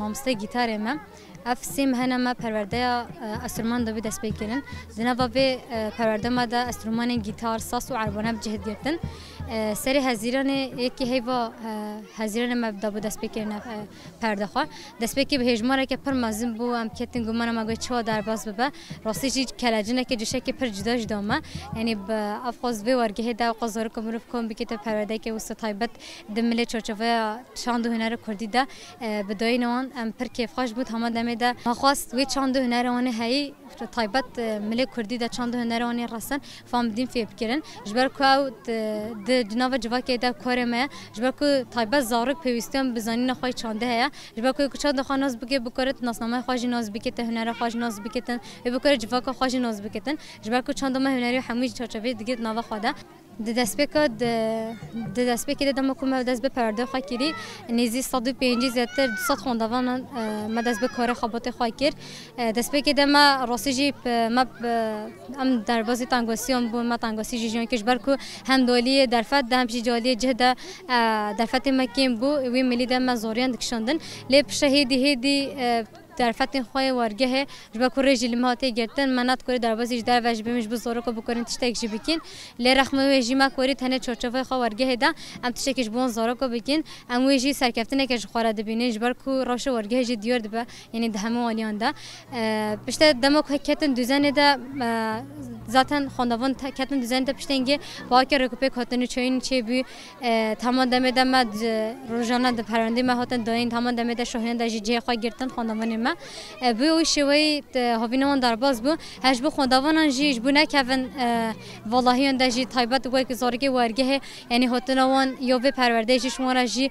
مامسته گیتار ما اف سیم هنه ما پرورده استرومان دو دست بکرن دنوا به پرورده ما دا استرومان گیتار ساس و عربانه بجهد گرتن سری هزیران یکی هیوا هزیران ما دا دست بکرن پرده خوا دست بکی به هجماره که پر مازن بو ام کتن گمان ما گوی چوا در باز ببه راستی چی کلاجنه که جشه که پر جدا جدا ما یعنی با افخاز به ورگه دا قزار کمروف کم بکیت پرورده که وسط تایبت دمله چوچوه چاند هنر کردی دا بدای نوان ام پر کیف خوش بود همه دم دا ما خواست وی چاند هنر آن هی تایبت ملی کردی دا چاند هنر آن رسن فهم دین فیب کردن جبر کو د جناب جوا که دا کار ما جبر کو تایبت زارک پیوستم بزنی نخوای چانده هیا جبر کو چاند خاناز بگه بکرت ناسنامه خوش ناز بکیت هنر خوش ناز بکیتن بکرت جوا کو خوش ناز بکیتن جبر کو چاند ما هنری همه چاچوی دیگه نوا خدا دست بکید دم کوم دست به پرده خواهی کردی نیزی 105 زیادتر 200 خواندوان ما دست به کار خابات خواهی کرد دست بکید ما راستیجی ما ام در بازی تانگوسیون بود ما تانگوسی جیان کشور کو هم دولی درفت هم جالی جهدا درفت مکیم بود وی ملی دم ما زوریان دکشاندن لب شهیدی هدی در فتن خواه ورگه جبا کره جلماتی گرتن منات کره در بازی در وجه بمیش بزرگ کو بکنین تشتک جی بکین لی رحمه وجیما کره تنه چورچوفه خواه ورگه دا ام تشتکش بون زورگ کو بکین ام وجی سرکفتنه که جخواره دبینه جبر کو راش ورگه جی دیور دبا یعنی دهمه والیان دا پشت دمو کتن دوزنه دا zaten خواندوان کتن دیزاین تا پشتینگی با که رکوپی کاتنی چوین چه بی تمام دم دم روزانه د پرنده ما هاتن داین تمام دم د شاهین د جی خو گرتن خواندوان ما بو شوی هاوینوان در باز بو هج بو خواندوان جیج بو نکون والله اند جی تایبت گوی که زارگی ورگه یعنی هاتنوان یا به پرورده جی شما را جی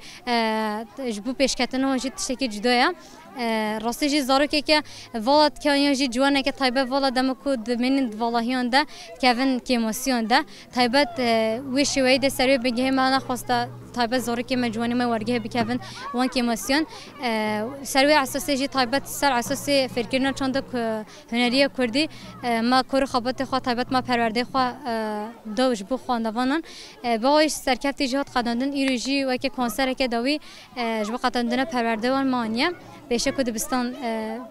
بو پیشکتن جی تشکی جدایا راستی جی زارو که والد که جی جوانه که تایبه والد دم کود من والهیان ده کون کیماسیون ده تایبت ویشی وید سری بگه من خواسته تایبت زارو که مجوانی ما ورگه بکون وان کیماسیون سری اساسی جی تایبت سر اساسی فکرنا چند هنری کردی ما کار خابات خوا تایبت ما پرورده خوا دوش بو خواندوانان باش سرکفت جهات قداندن ایروجی و که کنسر که داوی جبو قداندن پرورده وان مانیه بیشه کردستان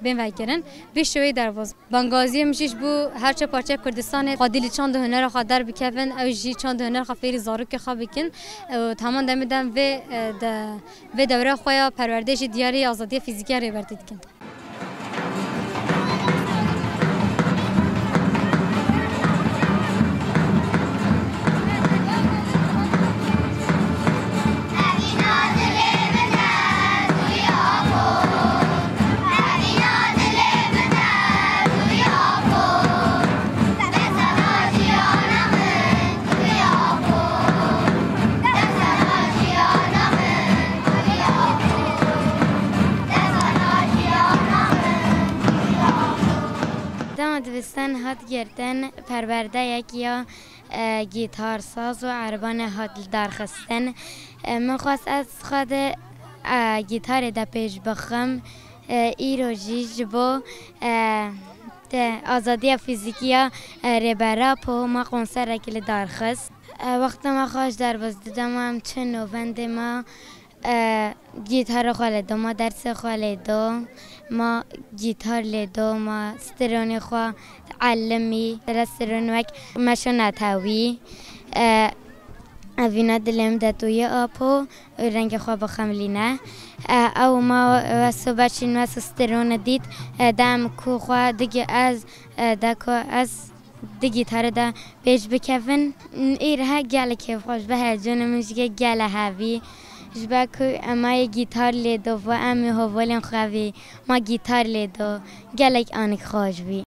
بین وایکرن بیشوی درواز بنگازی میشیش بو هر چه پارچه کردستان قادیلی چند هنر خادر بکن او جی چند هنر خفیری زارو که خواب بکن تمام دمیدن و دوره خویا پروردهش دیاری آزادی فیزیکی رو بردید کن. دوستان هات گرتن پرورده یکیا گیتار ساز و عربان هات درخستن من خواست از خود گیتار دا پیش بخم ایرو جیج با آزادی فیزیکی ریبرا پو ما کنسر اکل درخست وقت ما خواهش در باز دیدم هم چه نووند ما گیتار خواهد ما درس خواهد ما گیتار لیدو ما سترونی خوا علمی سترونی وک مشو نتاوی اوینا دلم دتوی آپو رنگ خوا بخملینه او ما صبح چین و سترون دید دم کو خوا دیگه از دکو از دی گیتار دا پیش بکفن ایره گله که خوش به هجون میشه گله هوی جبکو اما گیتار لیدو و امی هوالن خوی ما گیتار لیدو گلک آنک خوش بی